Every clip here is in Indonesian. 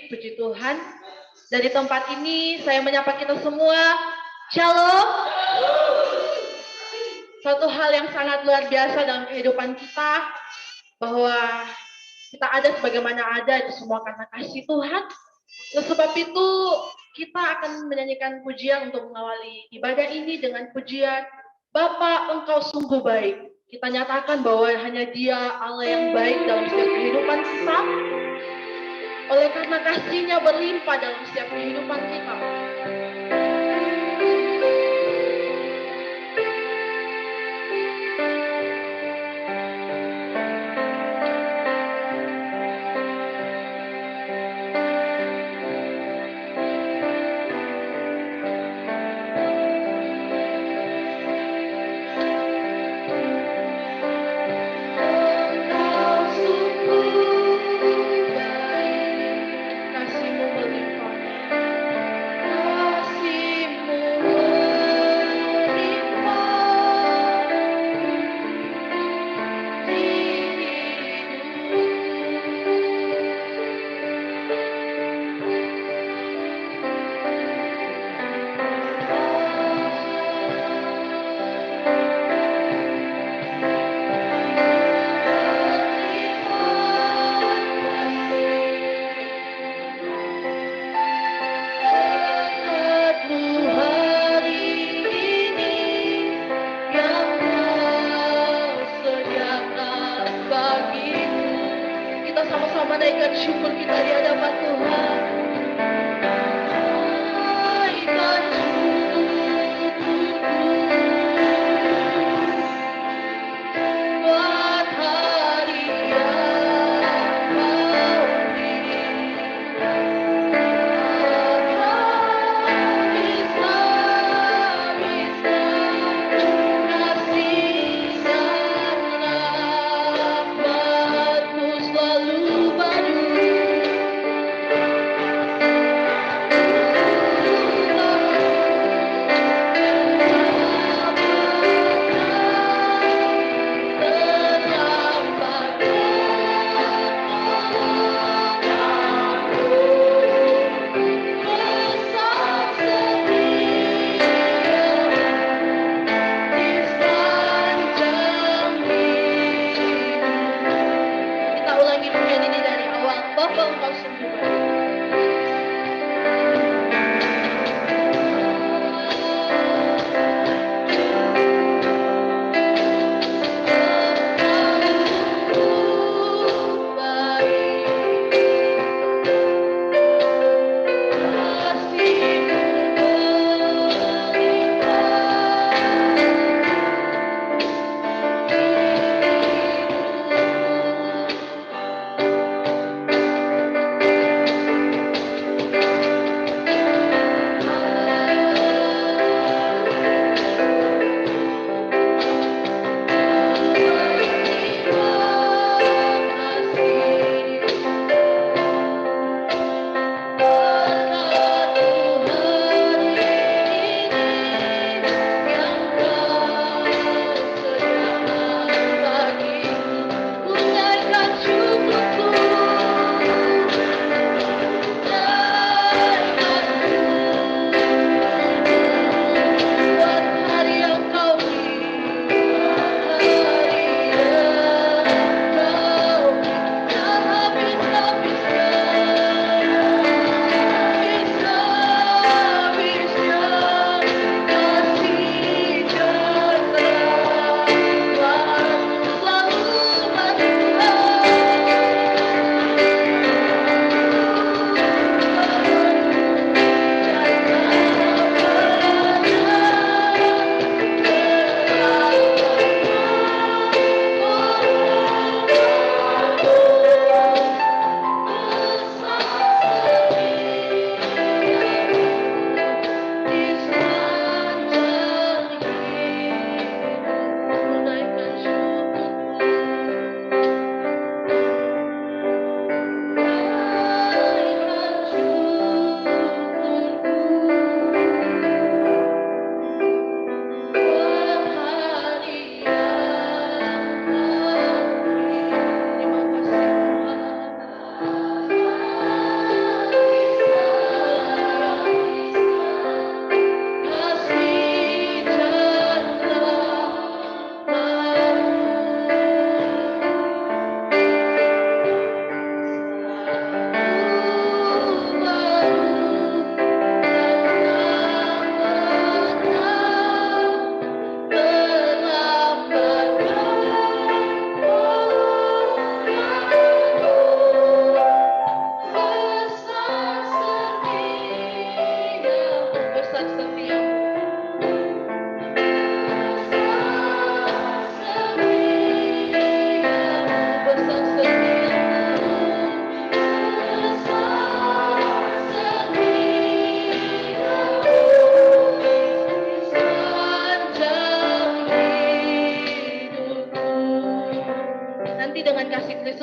puji Tuhan. Dari tempat ini saya menyapa kita semua. Shalom. Suatu hal yang sangat luar biasa dalam kehidupan kita, bahwa kita ada sebagaimana ada itu semua karena kasih Tuhan. Oleh sebab itu kita akan menyanyikan pujian untuk mengawali ibadah ini dengan pujian Bapa, Engkau sungguh baik. Kita nyatakan bahwa hanya Dia Allah yang baik dalam setiap kehidupan kita. Oleh karena kasih-Nya berlimpah dalam setiap kehidupan kita.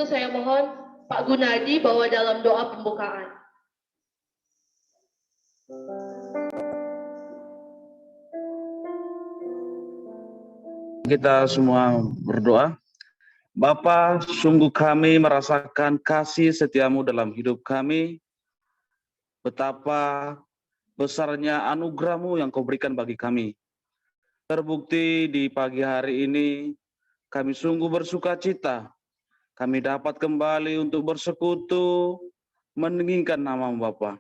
itu saya mohon Pak Gunadi bawa dalam doa pembukaan. Kita semua berdoa. Bapa, sungguh kami merasakan kasih setiamu dalam hidup kami. Betapa besarnya anugerahmu yang kau berikan bagi kami. Terbukti di pagi hari ini, kami sungguh bersuka cita. Kami dapat kembali untuk bersekutu, meninggikan namamu Bapa.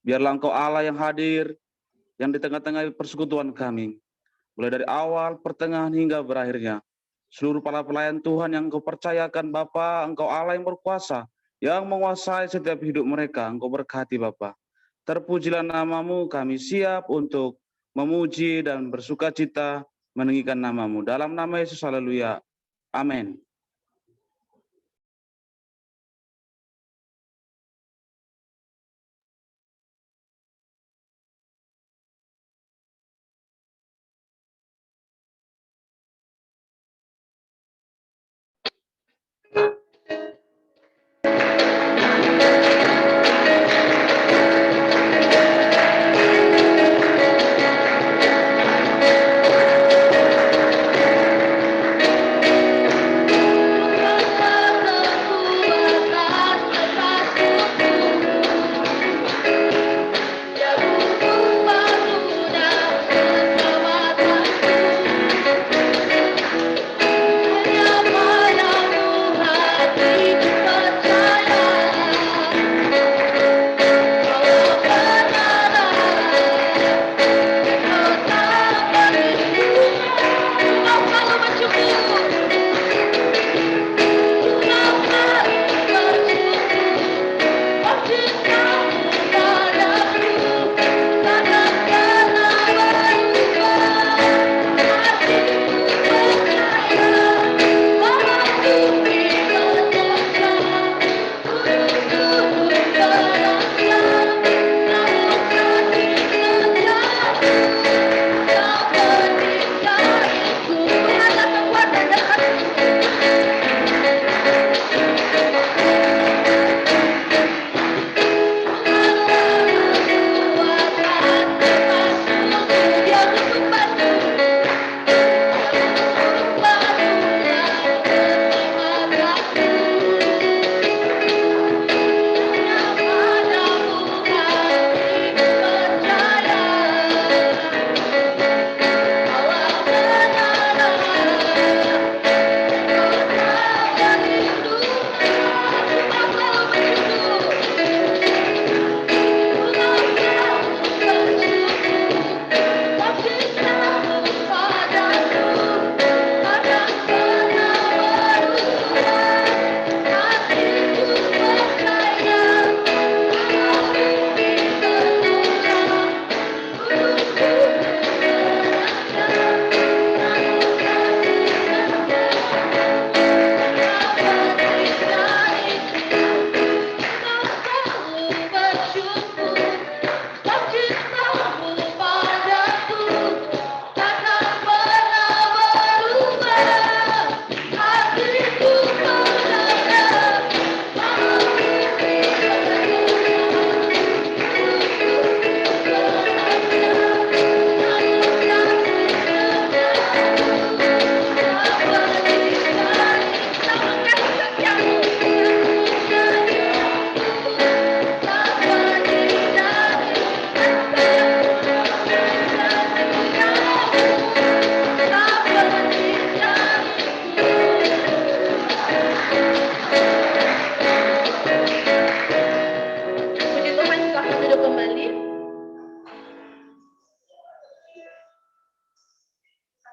Biarlah Engkau Allah yang hadir, yang di tengah-tengah persekutuan kami. Mulai dari awal, pertengahan, hingga berakhirnya. Seluruh para pelayan Tuhan yang Engkau percayakan Bapa, Engkau Allah yang berkuasa, yang menguasai setiap hidup mereka. Engkau berkati Bapa. Terpujilah namamu, kami siap untuk memuji dan bersuka cita meninggikan namamu. Dalam nama Yesus, haleluya. Amin.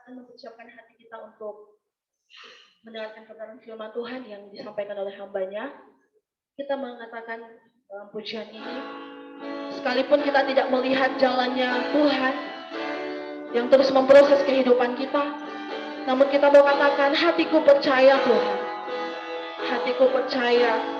Mempersiapkan hati kita untuk mendengarkan kebenaran firman Tuhan yang disampaikan oleh hambanya. Kita mengatakan dalam pujian ini, sekalipun kita tidak melihat jalannya Tuhan yang terus memproses kehidupan kita, namun kita mau katakan, hatiku percaya Tuhan, hatiku percaya.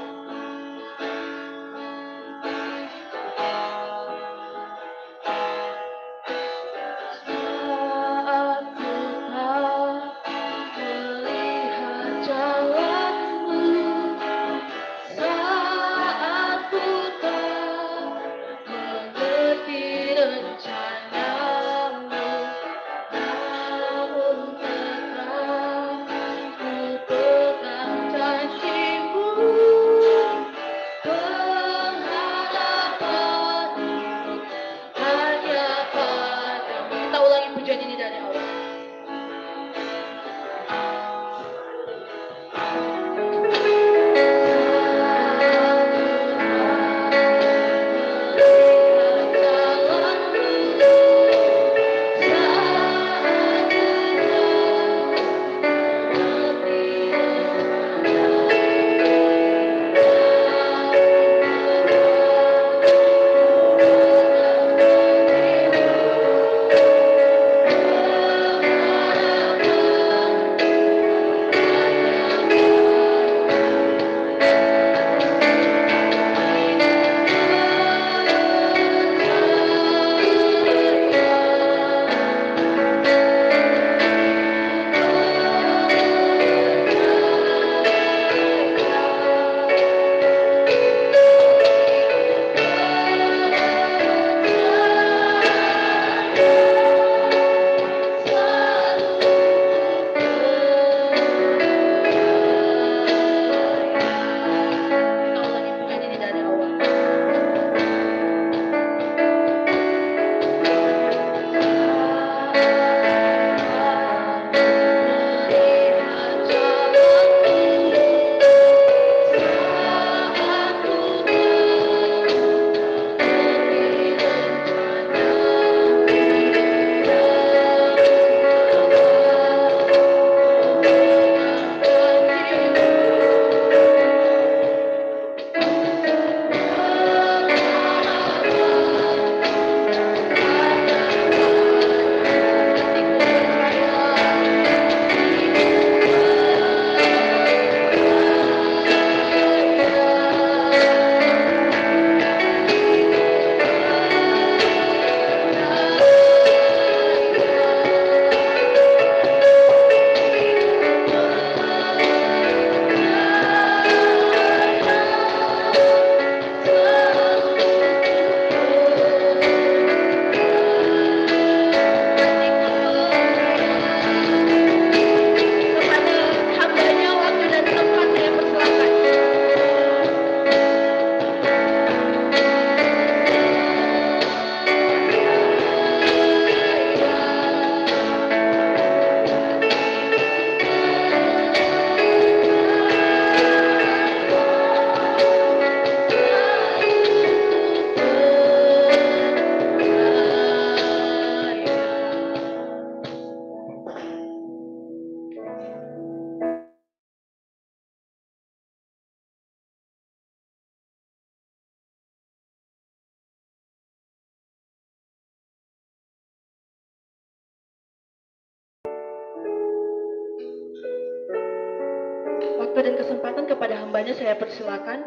waktu dan kesempatan kepada hambanya, saya persilakan.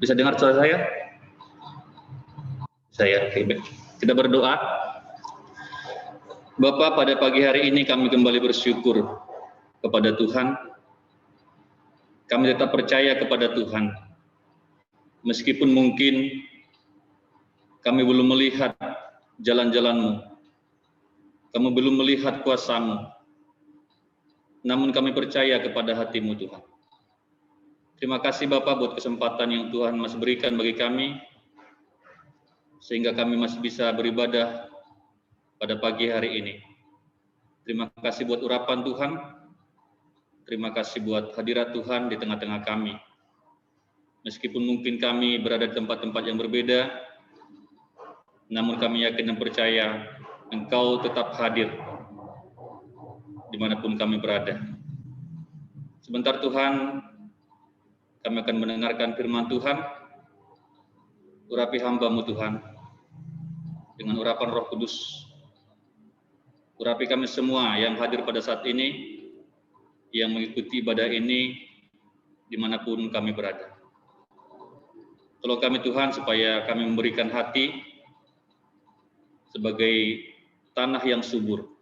Bisa dengar suara saya? Saya, oke, baik. Kita berdoa. Bapak, pada pagi hari ini kami kembali bersyukur kepada Tuhan. Kami tetap percaya kepada Tuhan. Meskipun mungkin kami belum melihat jalan-jalan-Mu, kami belum melihat kuasa-Mu, namun kami percaya kepada hati-Mu, Tuhan. Terima kasih Bapak buat kesempatan yang Tuhan masih berikan bagi kami, sehingga kami masih bisa beribadah pada pagi hari ini. Terima kasih buat urapan Tuhan, terima kasih buat hadirat Tuhan di tengah-tengah kami. Meskipun mungkin kami berada di tempat-tempat yang berbeda, namun kami yakin dan percaya Engkau tetap hadir dimanapun kami berada. Sebentar Tuhan, kami akan mendengarkan firman Tuhan. Urapi hamba-Mu Tuhan, dengan urapan Roh Kudus. Urapi kami semua yang hadir pada saat ini, yang mengikuti ibadah ini, dimanapun kami berada. Tolong kami Tuhan, supaya kami memberikan hati sebagai tanah yang subur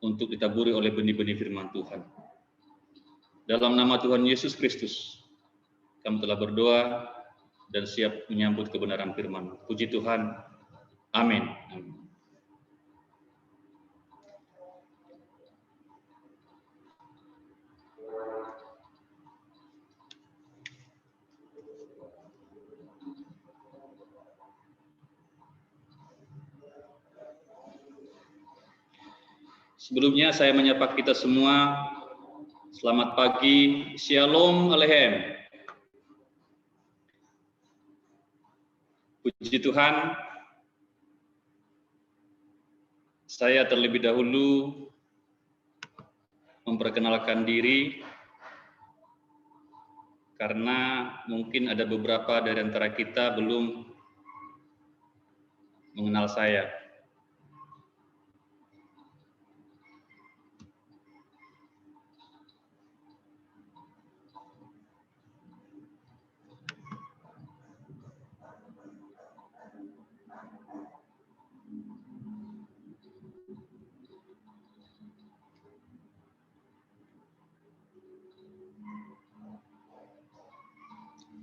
untuk ditaburi oleh benih-benih firman Tuhan. Dalam nama Tuhan Yesus Kristus, kami telah berdoa dan siap menyambut kebenaran firman. Puji Tuhan. Amin. Amin. Sebelumnya saya menyapa kita semua. Selamat pagi. Shalom Aleichem. Puji Tuhan. Saya terlebih dahulu memperkenalkan diri karena mungkin ada beberapa dari antara kita belum mengenal saya.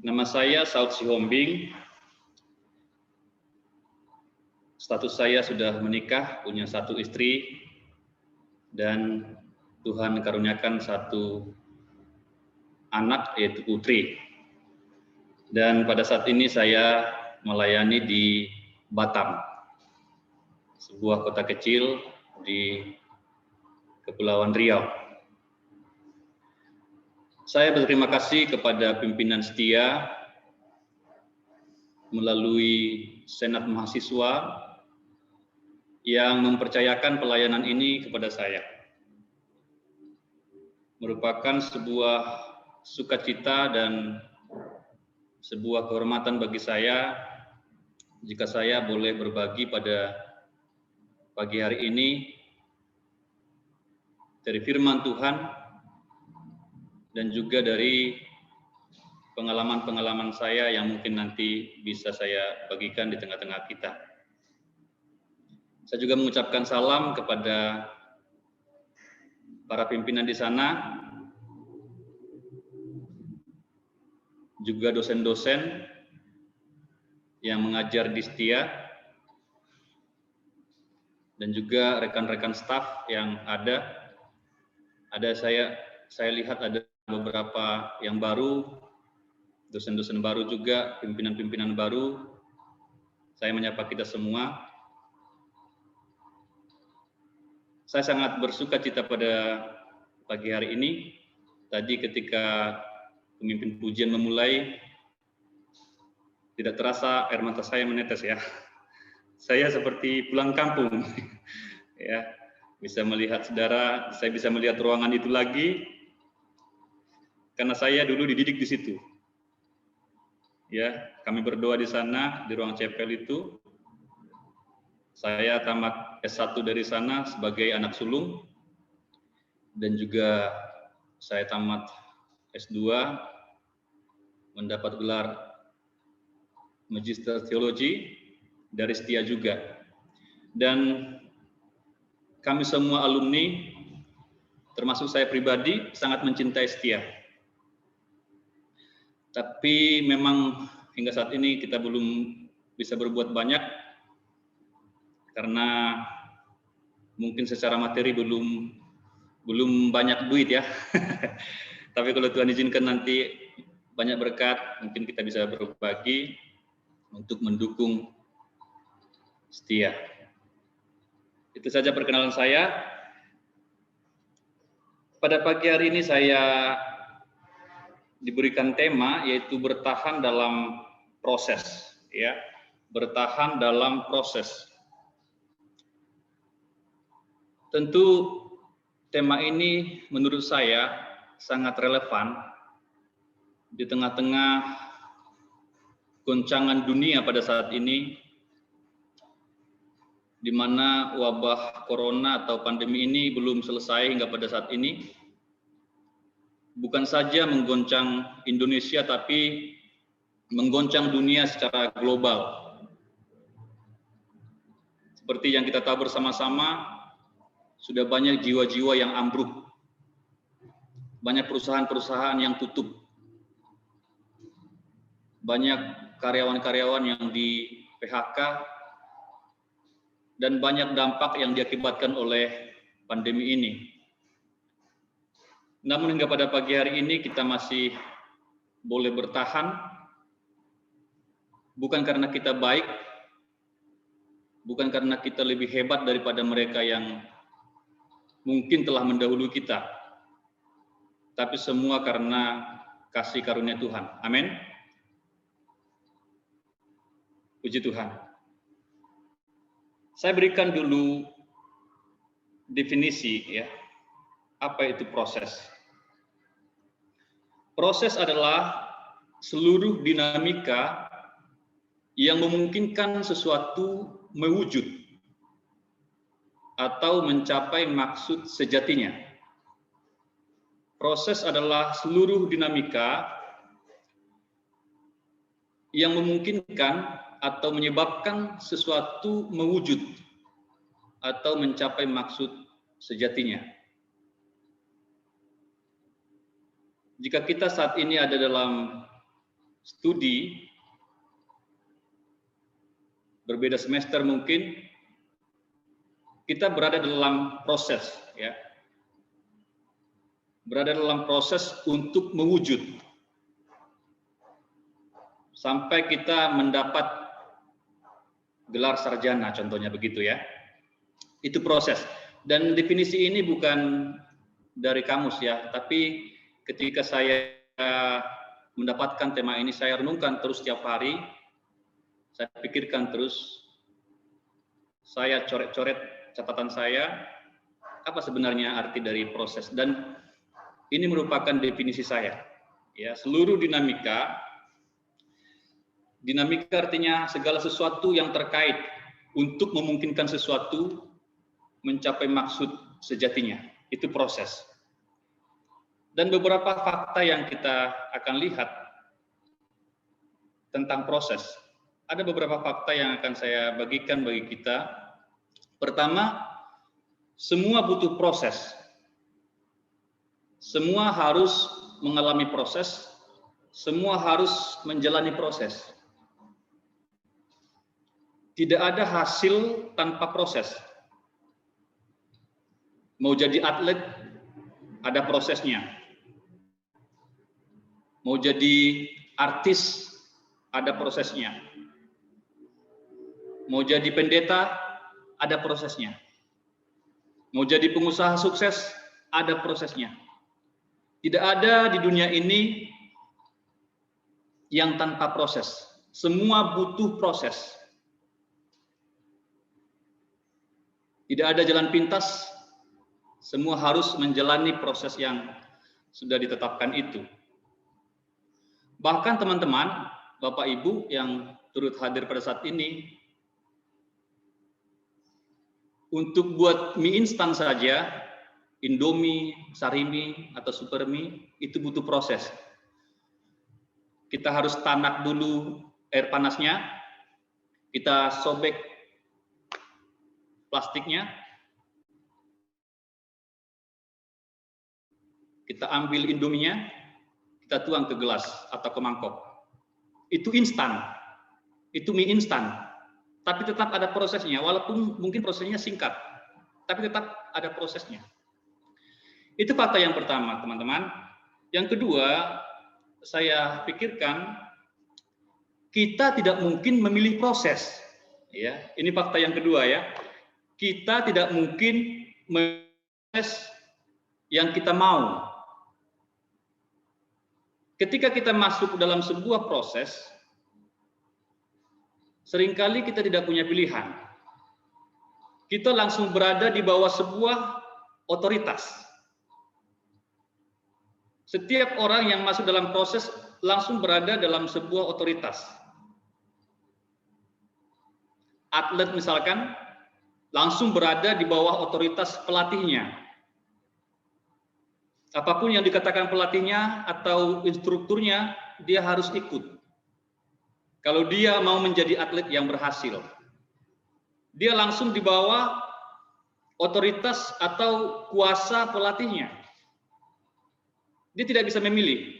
Nama saya Saud Sihombing. Status saya sudah menikah, punya 1 istri, dan Tuhan karuniakan 1 anak, yaitu putri. Dan pada saat ini saya melayani di Batam, sebuah kota kecil di Kepulauan Riau. Saya berterima kasih kepada pimpinan setia melalui Senat Mahasiswa yang mempercayakan pelayanan ini kepada saya. Merupakan sebuah sukacita dan sebuah kehormatan bagi saya jika saya boleh berbagi pada pagi hari ini dari firman Tuhan dan juga dari pengalaman-pengalaman saya yang mungkin nanti bisa saya bagikan di tengah-tengah kita. Saya juga mengucapkan salam kepada para pimpinan di sana, juga dosen-dosen yang mengajar di Setia, dan juga rekan-rekan staf yang ada. Saya lihat ada beberapa yang baru, dosen-dosen baru juga, pimpinan-pimpinan baru. Saya menyapa kita semua. Saya sangat bersuka cita pada pagi hari ini. Tadi ketika pemimpin pujian memulai, tidak terasa air mata saya menetes ya. Saya seperti pulang kampung. Ya, bisa melihat saudara, saya bisa melihat ruangan itu lagi karena saya dulu dididik di situ. Ya, kami berdoa di sana di ruang chapel itu. Saya tamat S1 dari sana sebagai anak sulung, dan juga saya tamat S2 mendapat gelar Magister Teologi dari Setia juga. Dan kami semua alumni, termasuk saya pribadi, sangat mencintai Setia. Tapi memang hingga saat ini kita belum bisa berbuat banyak karena mungkin secara materi belum banyak duit ya. Tapi kalau Tuhan izinkan nanti banyak berkat, mungkin kita bisa berbagi untuk mendukung Setia. Itu saja perkenalan saya. Pada pagi hari ini saya diberikan tema yaitu bertahan dalam proses, ya. Bertahan dalam proses. Tentu tema ini menurut saya sangat relevan di tengah-tengah goncangan dunia pada saat ini, di mana wabah corona atau pandemi ini belum selesai hingga pada saat ini. Bukan saja menggoncang Indonesia, tapi menggoncang dunia secara global. Seperti yang kita tahu bersama-sama, sudah banyak jiwa-jiwa yang ambruk. Banyak perusahaan-perusahaan yang tutup. Banyak karyawan-karyawan yang di PHK, dan banyak dampak yang diakibatkan oleh pandemi ini. Namun hingga pada pagi hari ini kita masih boleh bertahan, bukan karena kita baik, bukan karena kita lebih hebat daripada mereka yang mungkin telah mendahului kita, tapi semua karena kasih karunia Tuhan. Amin. Puji Tuhan. Saya berikan dulu definisi, ya. Apa itu proses? Proses adalah seluruh dinamika yang memungkinkan sesuatu mewujud atau mencapai maksud sejatinya. Proses adalah seluruh dinamika yang memungkinkan atau menyebabkan sesuatu mewujud atau mencapai maksud sejatinya. Jika kita saat ini ada dalam studi, berbeda semester mungkin, kita berada dalam proses, ya. Berada dalam proses untuk mewujud. Sampai kita mendapat gelar sarjana, contohnya begitu ya. Itu proses. Dan definisi ini bukan dari kamus ya, tapi ketika saya mendapatkan tema ini, saya renungkan terus setiap hari, saya pikirkan terus, saya coret-coret catatan saya, apa sebenarnya arti dari proses, dan ini merupakan definisi saya. Ya, seluruh dinamika artinya segala sesuatu yang terkait untuk memungkinkan sesuatu mencapai maksud sejatinya, itu proses. Dan beberapa fakta yang kita akan lihat tentang proses. Ada beberapa fakta yang akan saya bagikan bagi kita. Pertama, semua butuh proses. Semua harus mengalami proses. Semua harus menjalani proses. Tidak ada hasil tanpa proses. Mau jadi atlet, ada prosesnya. Mau jadi artis, ada prosesnya. Mau jadi pendeta, ada prosesnya. Mau jadi pengusaha sukses, ada prosesnya. Tidak ada di dunia ini yang tanpa proses. Semua butuh proses. Tidak ada jalan pintas, semua harus menjalani proses yang sudah ditetapkan itu. Bahkan teman-teman, Bapak Ibu yang turut hadir pada saat ini, untuk buat mie instan saja, Indomie, Sarimi, atau Supermie, itu butuh proses. Kita harus tanak dulu air panasnya, kita sobek plastiknya, kita ambil Indominya, kita tuang ke gelas atau ke mangkok. Itu instan, itu mie instan, tapi tetap ada prosesnya, walaupun mungkin prosesnya singkat, tapi tetap ada prosesnya. Itu fakta yang pertama, teman-teman. Yang kedua, saya pikirkan kita tidak mungkin memilih proses. Ya, ini fakta yang kedua ya. Kita tidak mungkin memilih proses yang kita mau. Ketika kita masuk dalam sebuah proses, seringkali kita tidak punya pilihan. Kita langsung berada di bawah sebuah otoritas. Setiap orang yang masuk dalam proses langsung berada dalam sebuah otoritas. Atlet misalkan, langsung berada di bawah otoritas pelatihnya. Apapun yang dikatakan pelatihnya atau instrukturnya, dia harus ikut. Kalau dia mau menjadi atlet yang berhasil, dia langsung di bawah otoritas atau kuasa pelatihnya. Dia tidak bisa memilih.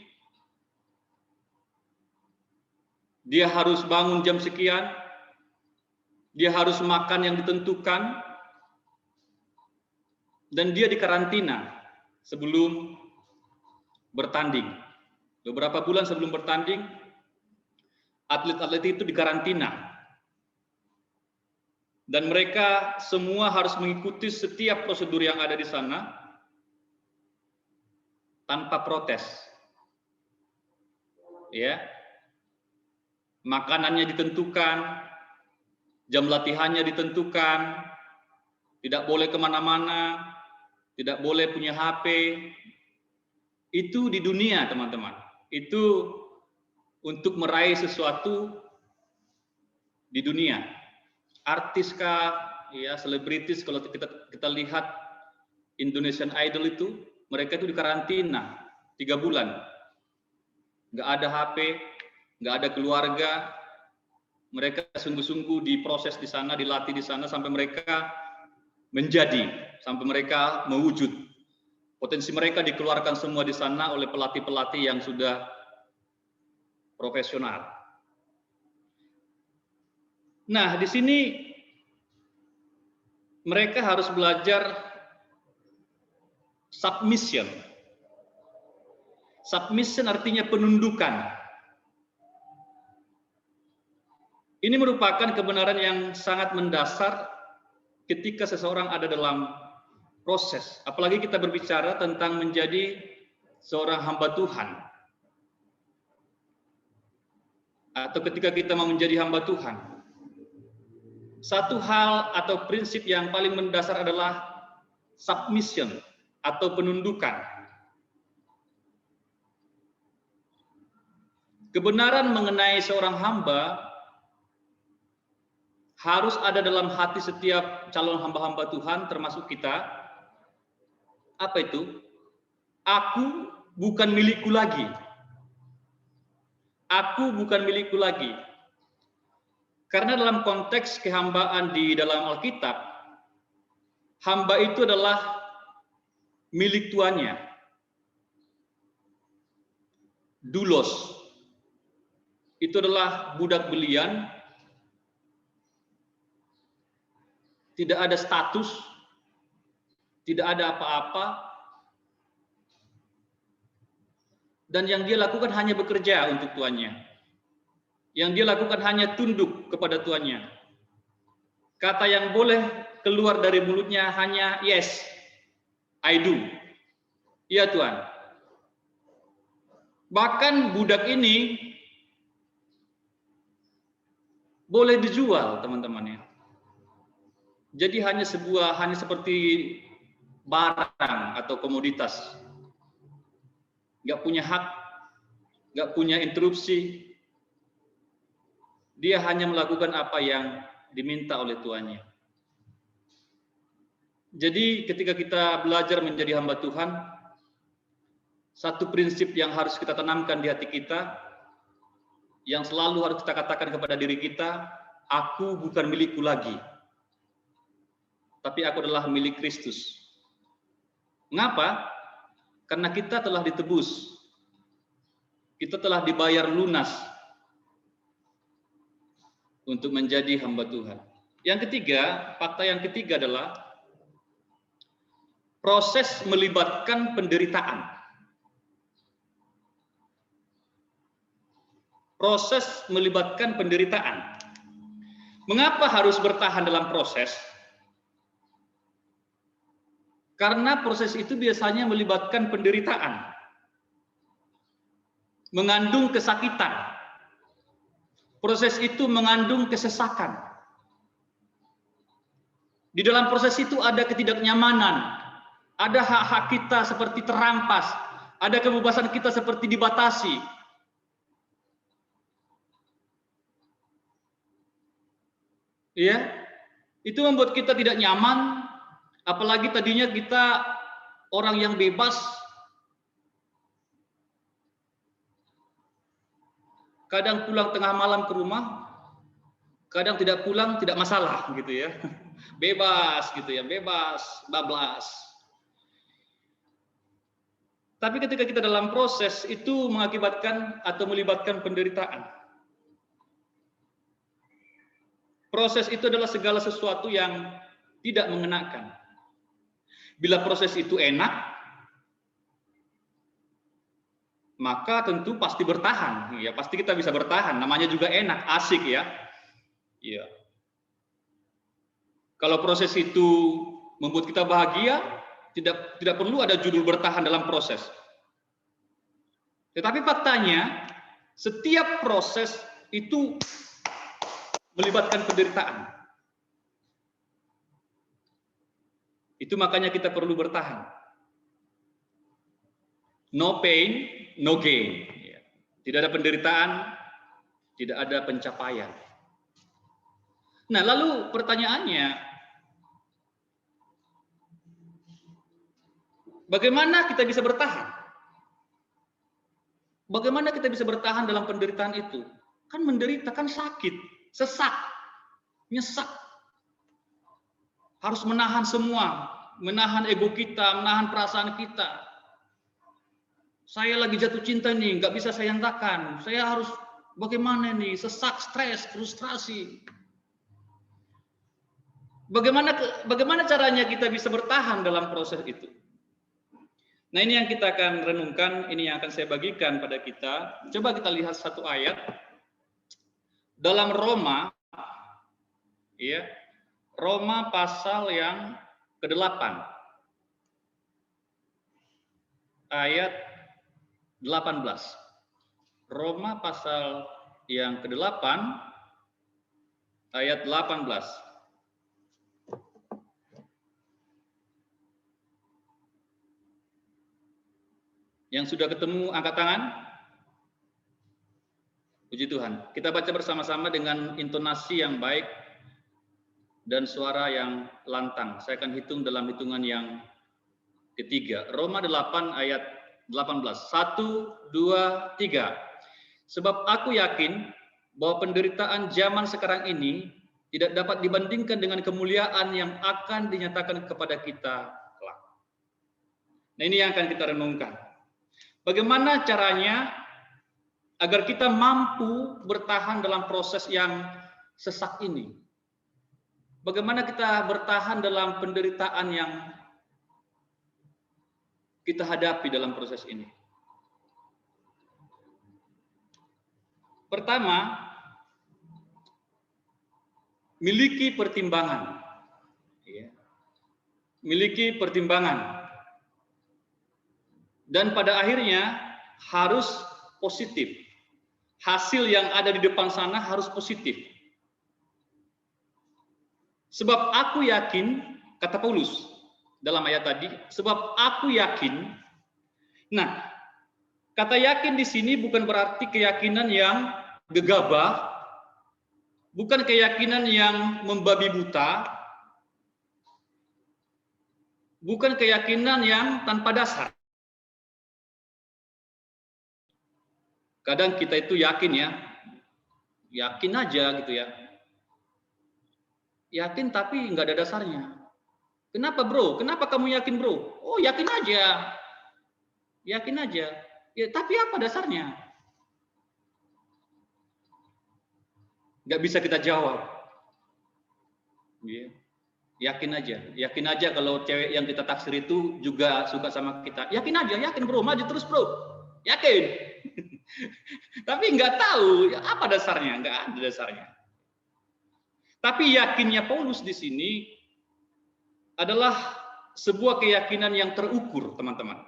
Dia harus bangun jam sekian, dia harus makan yang ditentukan, dan dia dikarantina sebelum bertanding. Beberapa bulan sebelum bertanding, atlet-atlet itu dikarantina. Dan mereka semua harus mengikuti setiap prosedur yang ada di sana tanpa protes. Ya. Makanannya ditentukan, jam latihannya ditentukan, tidak boleh kemana-mana, tidak boleh punya HP. Itu di dunia, teman-teman. Itu untuk meraih sesuatu di dunia. Artis kah, ya, selebritis, kalau kita lihat Indonesian Idol itu, mereka itu dikarantina 3 bulan. Nggak ada HP, nggak ada keluarga. Mereka sungguh-sungguh diproses di sana, dilatih di sana sampai mereka menjadi, sampai mereka mewujud. Potensi mereka dikeluarkan semua di sana oleh pelatih-pelatih yang sudah profesional. Nah, di sini mereka harus belajar submission. Submission artinya penundukan. Ini merupakan kebenaran yang sangat mendasar ketika seseorang ada dalam proses. Apalagi kita berbicara tentang menjadi seorang hamba Tuhan. Atau ketika kita mau menjadi hamba Tuhan. Satu hal atau prinsip yang paling mendasar adalah submission atau penundukan. Kebenaran mengenai seorang hamba harus ada dalam hati setiap calon hamba-hamba Tuhan, termasuk kita. Apa itu? Aku bukan milikku lagi. Aku bukan milikku lagi. Karena dalam konteks kehambaan di dalam Alkitab, hamba itu adalah milik tuannya. Doulos. Itu adalah budak belian. Tidak ada status, tidak ada apa-apa, dan yang dia lakukan hanya bekerja untuk tuannya. Yang dia lakukan hanya tunduk kepada tuannya. Kata yang boleh keluar dari mulutnya hanya yes, I do. Iya Tuhan. Bahkan budak ini boleh dijual, teman-teman ya. Jadi hanya seperti barang atau komoditas. Nggak punya hak, nggak punya interupsi, Dia hanya melakukan apa yang diminta oleh tuannya. Jadi ketika kita belajar menjadi hamba Tuhan, satu prinsip yang harus kita tanamkan di hati kita, yang selalu harus kita katakan kepada diri kita, aku bukan milikku lagi, tapi aku adalah milik Kristus. Mengapa? Karena kita telah ditebus, kita telah dibayar lunas untuk menjadi hamba Tuhan. Yang ketiga, fakta yang ketiga adalah proses melibatkan penderitaan. Proses melibatkan penderitaan. Mengapa harus bertahan dalam proses? Karena proses itu biasanya melibatkan penderitaan, mengandung kesakitan. Proses itu mengandung kesesakan. Di dalam proses itu ada ketidaknyamanan, ada hak-hak kita seperti terampas, ada kebebasan kita seperti dibatasi. Ya, itu membuat kita tidak nyaman, apalagi tadinya kita orang yang bebas. Kadang pulang tengah malam ke rumah, kadang tidak pulang, tidak masalah gitu ya. Bebas gitu ya, bebas, bablas. Tapi ketika kita dalam proses itu mengakibatkan atau melibatkan penderitaan. Proses itu adalah segala sesuatu yang tidak mengenakan. Bila proses itu enak, maka tentu pasti bertahan. Ya, pasti kita bisa bertahan. Namanya juga enak, asik ya. Ya. Kalau proses itu membuat kita bahagia, tidak perlu ada judul bertahan dalam proses. Tetapi faktanya, setiap proses itu melibatkan penderitaan. Itu makanya kita perlu bertahan. No pain, no gain. Tidak ada penderitaan, tidak ada pencapaian. Nah, lalu pertanyaannya, bagaimana kita bisa bertahan? Bagaimana kita bisa bertahan dalam penderitaan itu? Kan menderita, kan sakit, sesak, nyesak. Harus menahan semua, menahan ego kita, menahan perasaan kita. Saya lagi jatuh cinta nih, nggak bisa saya nyatakan. Saya harus bagaimana nih, sesak, stres, frustrasi. Bagaimana caranya kita bisa bertahan dalam proses itu? Nah, ini yang kita akan renungkan, ini yang akan saya bagikan pada kita. Coba kita lihat satu ayat dalam Roma, ya, Roma pasal yang ke-8, ayat 18. Roma pasal yang ke-8, ayat 18. Yang sudah ketemu angkat tangan. Puji Tuhan. Kita baca bersama-sama dengan intonasi yang baik dan suara yang lantang. Saya akan hitung dalam hitungan yang ketiga. Roma 8 ayat 18. 1, 2, 3. Sebab aku yakin bahwa penderitaan zaman sekarang ini tidak dapat dibandingkan dengan kemuliaan yang akan dinyatakan kepada kita kelak. Nah, ini yang akan kita renungkan. Bagaimana caranya agar kita mampu bertahan dalam proses yang sesak ini? Bagaimana kita bertahan dalam penderitaan yang kita hadapi dalam proses ini? Pertama, miliki pertimbangan. Miliki pertimbangan. Dan pada akhirnya harus positif. Hasil yang ada di depan sana harus positif. Sebab aku yakin, kata Paulus dalam ayat tadi, sebab aku yakin. Nah, kata yakin di sini bukan berarti keyakinan yang gegabah, bukan keyakinan yang membabi buta, bukan keyakinan yang tanpa dasar. Kadang kita itu yakin ya, yakin aja gitu ya. Yakin tapi nggak ada dasarnya. Kenapa bro? Kenapa kamu yakin bro? Oh yakin aja. Yakin aja. Ya, tapi apa dasarnya? Nggak bisa kita jawab. Ya. Yakin aja kalau cewek yang kita taksir itu juga suka sama kita. Yakin aja, yakin bro, maju terus bro. Yakin. Tapi nggak tahu ya, apa dasarnya, nggak ada dasarnya. Tapi yakinnya Paulus di sini adalah sebuah keyakinan yang terukur, teman-teman.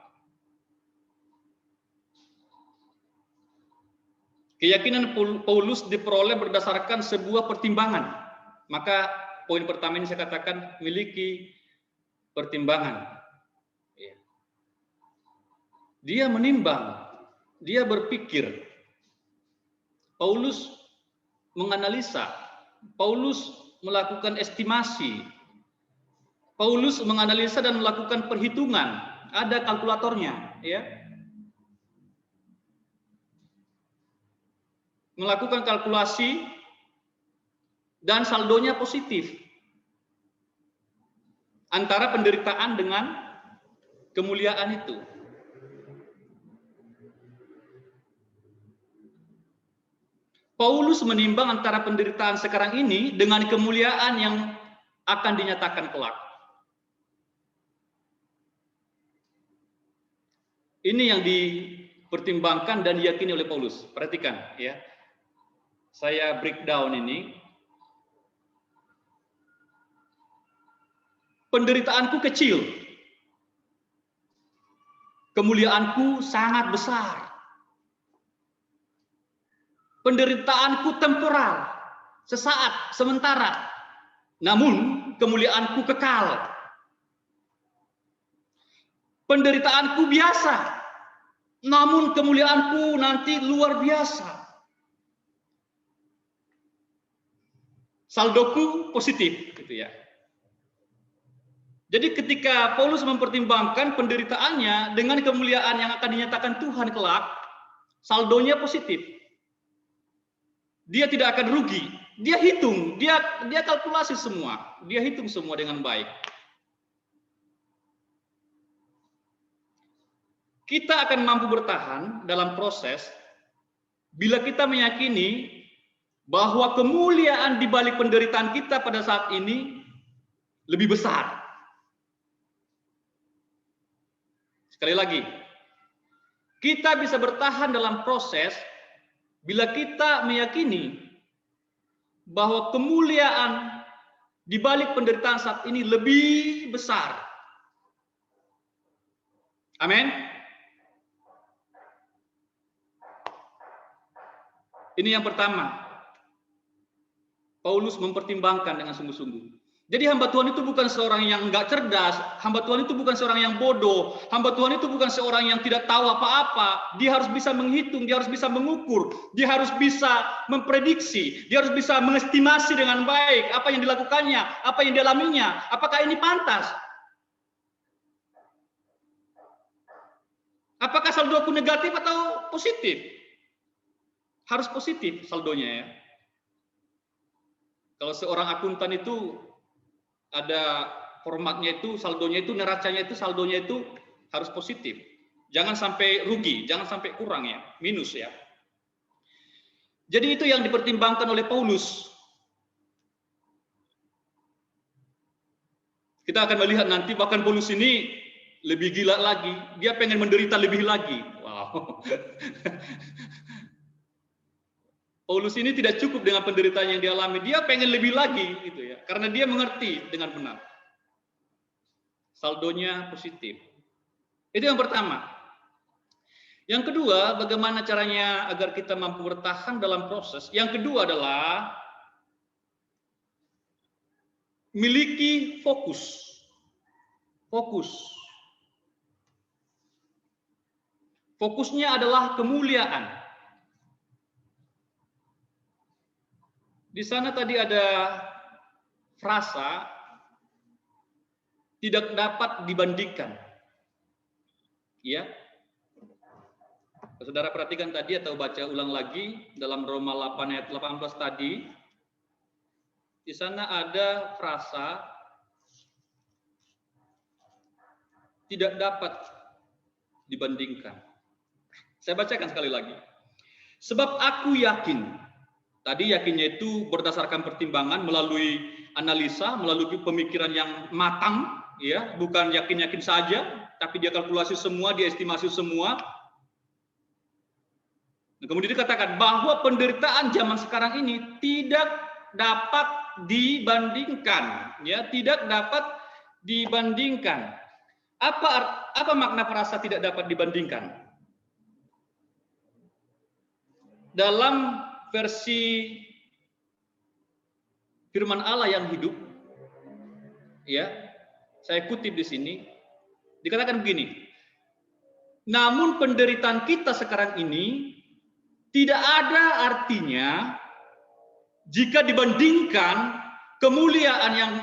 Keyakinan Paulus diperoleh berdasarkan sebuah pertimbangan. Maka poin pertama ini saya katakan miliki pertimbangan. Dia menimbang, dia berpikir. Paulus menganalisa, Paulus melakukan estimasi, Paulus menganalisa dan melakukan perhitungan, ada kalkulatornya, ya. Melakukan kalkulasi dan saldonya positif antara penderitaan dengan kemuliaan itu. Paulus menimbang antara penderitaan sekarang ini dengan kemuliaan yang akan dinyatakan kelak. Ini yang dipertimbangkan dan diyakini oleh Paulus. Perhatikan ya. Saya breakdown ini. Penderitaanku kecil. Kemuliaanku sangat besar. Penderitaanku temporal, sesaat, sementara. Namun kemuliaanku kekal. Penderitaanku biasa, namun kemuliaanku nanti luar biasa. Saldoku positif, gitu ya. Jadi ketika Paulus mempertimbangkan penderitaannya dengan kemuliaan yang akan dinyatakan Tuhan kelak, saldonya positif. Dia tidak akan rugi. Dia hitung, dia kalkulasi semua. Dia hitung semua dengan baik. Kita akan mampu bertahan dalam proses bila kita meyakini bahwa kemuliaan di balik penderitaan kita pada saat ini lebih besar. Sekali lagi, kita bisa bertahan dalam proses bila kita meyakini bahwa kemuliaan di balik penderitaan saat ini lebih besar. Amin. Ini yang pertama. Paulus mempertimbangkan dengan sungguh-sungguh. Jadi hamba Tuhan itu bukan seorang yang enggak cerdas, hamba Tuhan itu bukan seorang yang bodoh, hamba Tuhan itu bukan seorang yang tidak tahu apa-apa. Dia harus bisa menghitung, dia harus bisa mengukur, dia harus bisa memprediksi, dia harus bisa mengestimasi dengan baik apa yang dilakukannya, apa yang dialaminya, apakah ini pantas. Apakah saldoku negatif atau positif? Harus positif saldonya ya. Kalau seorang akuntan itu ada formatnya itu, saldonya itu, neracanya itu, saldonya itu harus positif. Jangan sampai rugi, jangan sampai kurang ya, minus ya. Jadi itu yang dipertimbangkan oleh Paulus. Kita akan melihat nanti bahkan Paulus ini lebih gila lagi. Dia pengen menderita lebih lagi. Wow. Paulus ini tidak cukup dengan penderitaan yang dialami, dia pengen lebih lagi gitu ya, karena dia mengerti dengan benar. Saldonya positif. Itu yang pertama. Yang kedua, bagaimana caranya agar kita mampu bertahan dalam proses? Yang kedua adalah miliki fokus. Fokus. Fokusnya adalah kemuliaan. Di sana tadi ada frasa tidak dapat dibandingkan. Ya. Saudara perhatikan tadi atau baca ulang lagi dalam Roma 8 ayat 18 tadi. Di sana ada frasa tidak dapat dibandingkan. Saya bacakan sekali lagi. Sebab aku yakin, tadi yakinnya itu berdasarkan pertimbangan melalui analisa, melalui pemikiran yang matang, ya, bukan yakin-yakin saja, tapi dia kalkulasi semua, dia estimasi semua. Nah, kemudian dikatakan bahwa penderitaan zaman sekarang ini tidak dapat dibandingkan, ya, tidak dapat dibandingkan. Apa makna frasa tidak dapat dibandingkan? Dalam versi firman Allah yang hidup, ya, saya kutip di sini, dikatakan begini, namun penderitaan kita sekarang ini tidak ada artinya jika dibandingkan kemuliaan yang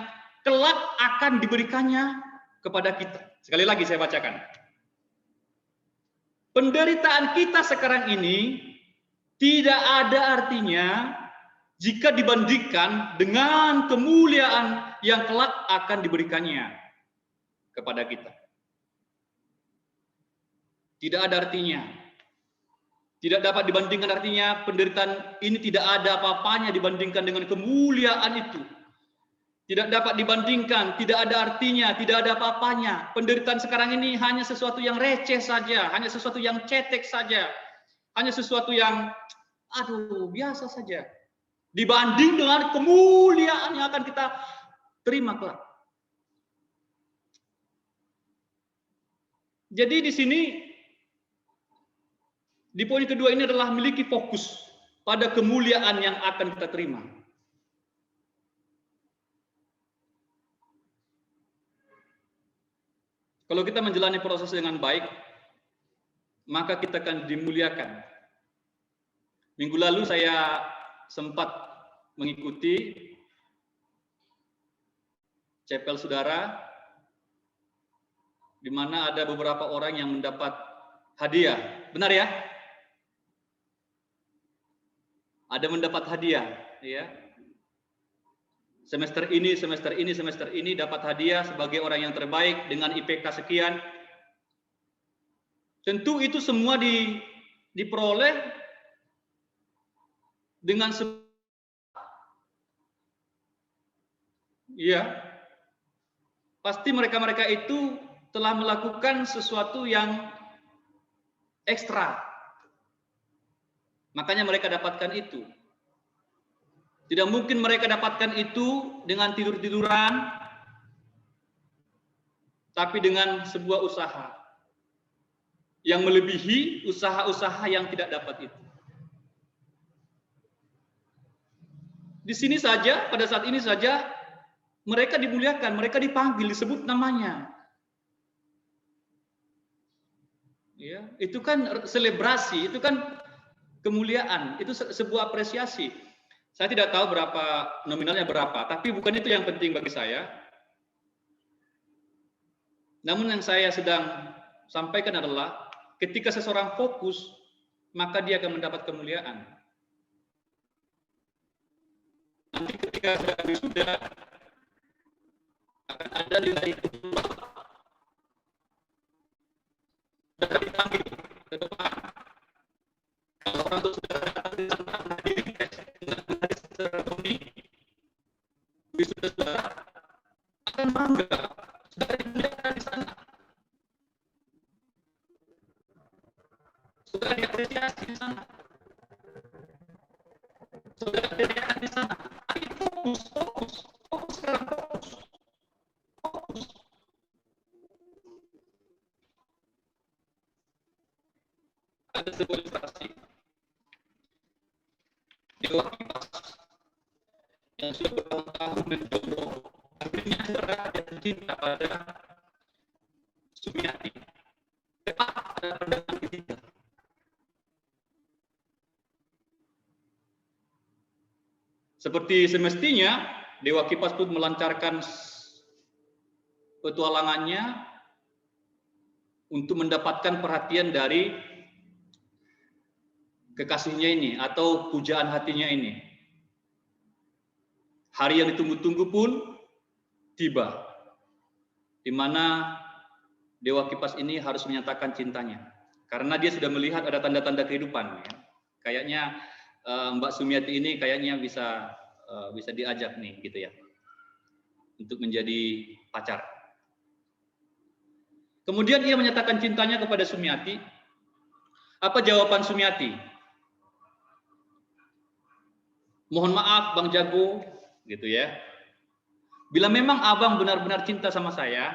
kelak akan diberikannya kepada kita. Sekali lagi saya bacakan. Penderitaan kita sekarang ini tidak ada artinya jika dibandingkan dengan kemuliaan yang kelak akan diberikannya kepada kita. Tidak ada artinya. Tidak dapat dibandingkan, artinya penderitaan ini tidak ada apa-apanya dibandingkan dengan kemuliaan itu. Tidak dapat dibandingkan, tidak ada artinya, tidak ada apa-apanya. Penderitaan sekarang ini hanya sesuatu yang receh saja, hanya sesuatu yang cetek saja. Hanya sesuatu yang biasa saja. Dibanding dengan kemuliaan yang akan kita terima kelak. Jadi di sini di poin kedua ini adalah memiliki fokus pada kemuliaan yang akan kita terima. Kalau kita menjalani proses dengan baik, maka kita akan dimuliakan. Minggu lalu saya sempat mengikuti chapel saudara, di mana ada beberapa orang yang mendapat hadiah. Benar ya? Ada mendapat hadiah, ya. Semester ini dapat hadiah sebagai orang yang terbaik dengan IPK sekian. Tentu itu semua diperoleh dengan pasti mereka-mereka itu telah melakukan sesuatu yang ekstra. Makanya mereka dapatkan itu. Tidak mungkin mereka dapatkan itu dengan tidur-tiduran, tapi dengan sebuah usaha yang melebihi usaha-usaha yang tidak dapat itu. Di sini saja, pada saat ini saja, mereka dimuliakan, mereka dipanggil, disebut namanya. Ya, itu kan selebrasi, itu kan kemuliaan, itu sebuah apresiasi. Saya tidak tahu berapa nominalnya berapa, tapi bukan itu yang penting bagi saya. Namun yang saya sedang sampaikan adalah ketika seseorang fokus, maka dia akan mendapat kemuliaan. Nanti ketika sudah akan ada nilai kedua, sudah dipanggil ke depan. Kalau orang itu sudah datang di sana menghadiri seremoni, saudara akan bangga, saudara dimuliakan di sana, saudara diapresiasi di sana, saudara dimuliakan di sana. Fokus sekarang, fokus. Ada sebuah ilustrasi di luar kipas yang sudah bertahun-tahun menjomblo, akhirnya saudara jatuh cinta pada Sumiati. Tepat pada pandangan ketiga. Seperti semestinya, Dewa Kipas pun melancarkan petualangannya untuk mendapatkan perhatian dari kekasihnya ini atau pujaan hatinya ini. Hari yang ditunggu-tunggu pun tiba, di mana Dewa Kipas ini harus menyatakan cintanya, karena dia sudah melihat ada tanda-tanda kehidupan. Ya. Kayaknya Mbak Sumiati ini kayaknya bisa diajak nih, gitu ya, untuk menjadi pacar. Kemudian ia menyatakan cintanya kepada Sumiati. Apa jawaban Sumiati? Mohon maaf Bang Jago, gitu ya. Bila memang abang benar-benar cinta sama saya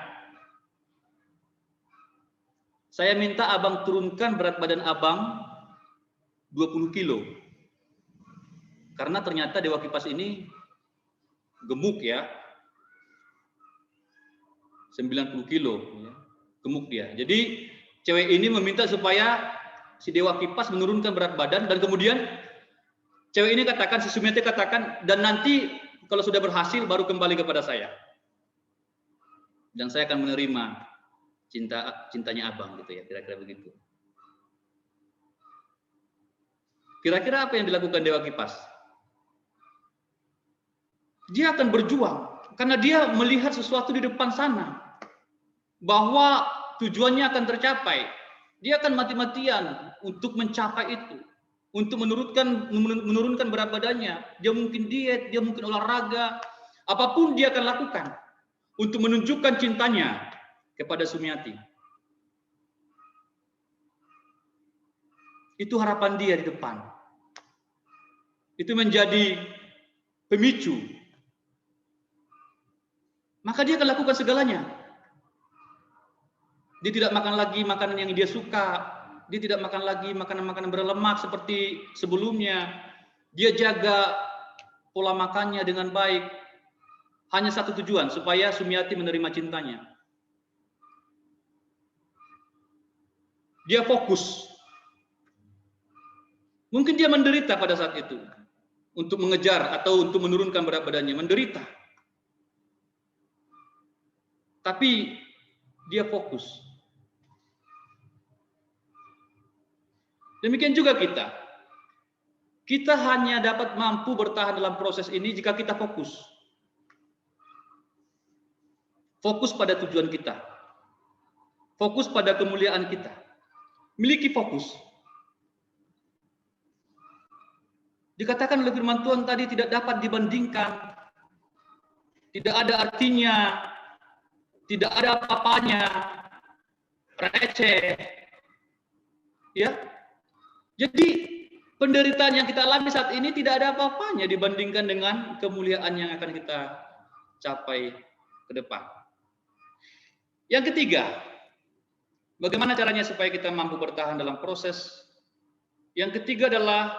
minta abang turunkan berat badan abang 20 kilo. Karena ternyata Dewa Kipas ini gemuk ya. 90 kilo. Ya. Gemuk dia. Jadi cewek ini meminta supaya si Dewa Kipas menurunkan berat badan, dan kemudian cewek ini katakan, si Sumiati katakan, dan nanti kalau sudah berhasil baru kembali kepada saya. Dan saya akan menerima cintanya abang, gitu ya, kira-kira begitu. Kira-kira apa yang dilakukan Dewa Kipas? Dia akan berjuang karena dia melihat sesuatu di depan sana, bahwa tujuannya akan tercapai. Dia akan mati-matian untuk mencapai itu, untuk menurunkan berat badannya. Dia mungkin diet, dia mungkin olahraga, apapun dia akan lakukan untuk menunjukkan cintanya kepada Sumiati. Itu harapan dia di depan. Itu menjadi pemicu. Maka dia akan lakukan segalanya. Dia tidak makan lagi makanan yang dia suka. Dia tidak makan lagi makanan-makanan berlemak seperti sebelumnya. Dia jaga pola makannya dengan baik. Hanya satu tujuan, supaya Sumiati menerima cintanya. Dia fokus. Mungkin dia menderita pada saat itu. Untuk mengejar atau untuk menurunkan berat badannya. Menderita. Tapi dia fokus. Demikian juga kita. Kita hanya dapat mampu bertahan dalam proses ini jika kita fokus. Fokus pada tujuan kita. Fokus pada kemuliaan kita. Miliki fokus. Dikatakan oleh firman Tuhan tadi, tidak dapat dibandingkan. Tidak ada artinya. Tidak ada apa-apanya, receh, ya. Jadi penderitaan yang kita alami saat ini tidak ada apa-apanya dibandingkan dengan kemuliaan yang akan kita capai ke depan. Yang ketiga, bagaimana caranya supaya kita mampu bertahan dalam proses? Yang ketiga adalah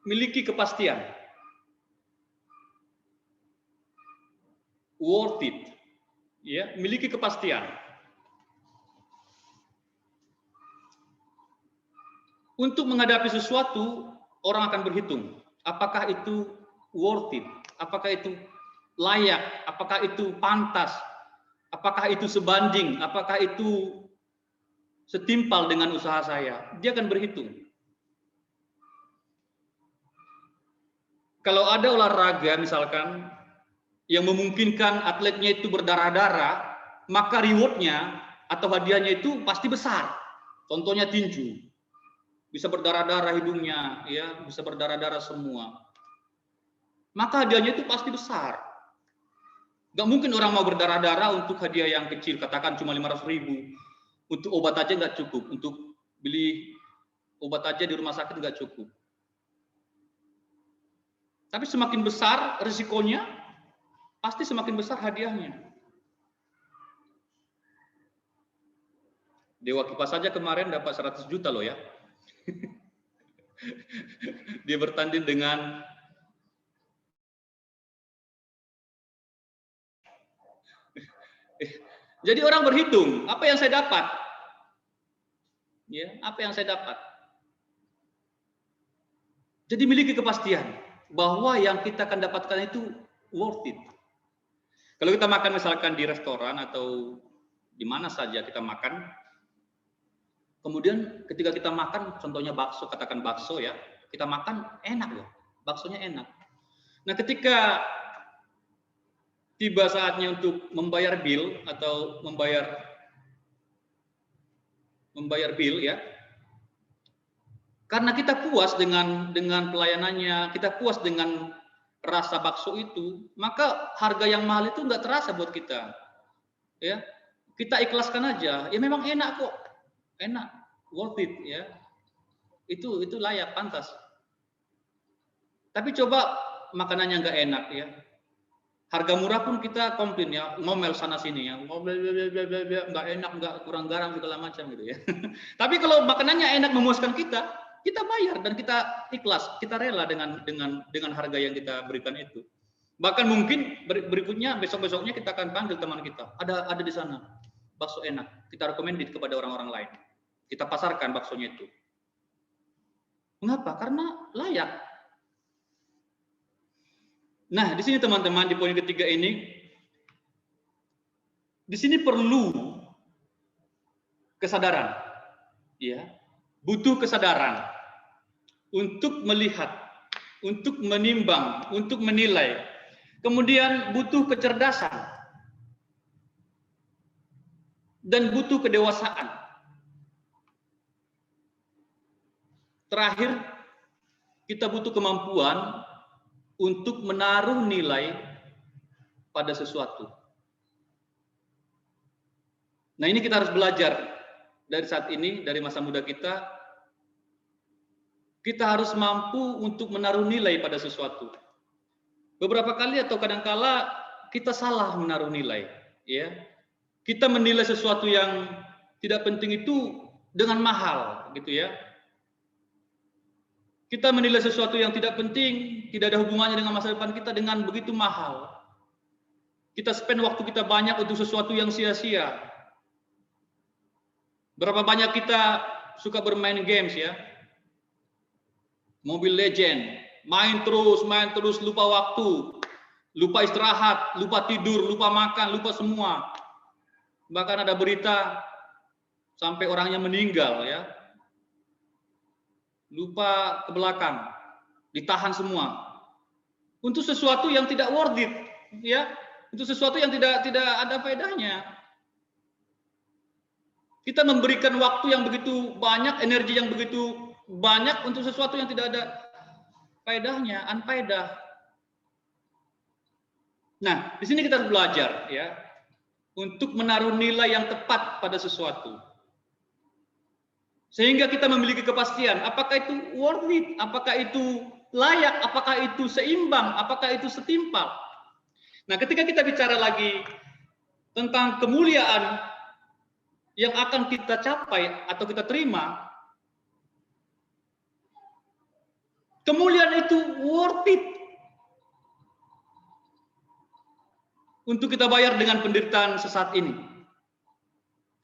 miliki kepastian, worth it. Ya, miliki kepastian. Untuk menghadapi sesuatu, orang akan berhitung. Apakah itu worth it? Apakah itu layak? Apakah itu pantas? Apakah itu sebanding? Apakah itu setimpal dengan usaha saya? Dia akan berhitung. Kalau ada olahraga misalkan, yang memungkinkan atletnya itu berdarah-darah, maka rewardnya atau hadiahnya itu pasti besar. Contohnya tinju, bisa berdarah-darah hidungnya, ya, bisa berdarah-darah semua. Maka hadiahnya itu pasti besar. Gak mungkin orang mau berdarah-darah untuk hadiah yang kecil, katakan cuma 500.000. Untuk obat aja nggak cukup, untuk beli obat aja di rumah sakit nggak cukup. Tapi semakin besar risikonya, pasti semakin besar hadiahnya. Dewa Kipas saja kemarin dapat 100 juta loh ya. Dia bertanding dengan jadi orang berhitung, apa yang saya dapat? Ya, apa yang saya dapat? Jadi miliki kepastian. bahwa yang kita akan dapatkan itu worth it. Kalau kita makan misalkan di restoran atau di mana saja kita makan, kemudian ketika kita makan, contohnya bakso, katakan bakso ya, kita makan enak loh, baksonya enak. Nah, ketika tiba saatnya untuk membayar bill atau membayar bill ya, karena kita puas dengan pelayanannya, kita puas dengan rasa bakso itu, maka harga yang mahal itu nggak terasa buat kita. Ya, kita ikhlaskan aja. Ya memang enak kok, enak, worth it ya. Itu layak, pantas. Tapi coba makanannya nggak enak ya. Harga murah pun kita komplain ya, ngomel sana sini ya, ngomel nggak enak, nggak kurang garam segala macam gitu ya. Tapi kalau makanannya enak memuaskan kita bayar dan kita ikhlas, kita rela dengan harga yang kita berikan itu. Bahkan mungkin berikutnya besok-besoknya kita akan panggil teman kita, ada di sana bakso enak, kita rekomendasi kepada orang-orang lain, kita pasarkan baksonya itu. Mengapa? Karena layak. Nah, di sini teman-teman di poin ketiga ini, di sini perlu kesadaran, ya, butuh kesadaran untuk melihat, untuk menimbang, untuk menilai. Kemudian butuh kecerdasan dan butuh kedewasaan. Terakhir, kita butuh kemampuan untuk menaruh nilai pada sesuatu. Nah, ini kita harus belajar dari saat ini, dari masa muda kita. Kita harus mampu untuk menaruh nilai pada sesuatu. Beberapa kali atau kadangkala kita salah menaruh nilai, ya. Kita menilai sesuatu yang tidak penting itu dengan mahal, gitu ya. Kita menilai sesuatu yang tidak penting, tidak ada hubungannya dengan masa depan kita dengan begitu mahal. Kita spend waktu kita banyak untuk sesuatu yang sia-sia. Berapa banyak kita suka bermain games ya. Mobile Legend, main terus, lupa waktu, lupa istirahat, lupa tidur, lupa makan, lupa semua. Bahkan ada berita sampai orangnya meninggal ya. Lupa ke belakang, ditahan semua. Untuk sesuatu yang tidak worth it, ya. Untuk sesuatu yang tidak ada faedahnya. Kita memberikan waktu yang begitu banyak, energi yang begitu banyak untuk sesuatu yang tidak ada faedahnya, unfaedah. Nah, di sini kita harus belajar ya untuk menaruh nilai yang tepat pada sesuatu. Sehingga kita memiliki kepastian, apakah itu worth it, apakah itu layak, apakah itu seimbang, apakah itu setimpal. Nah, ketika kita bicara lagi tentang kemuliaan yang akan kita capai atau kita terima, kemuliaan itu worth it untuk kita bayar dengan penderitaan sesaat ini.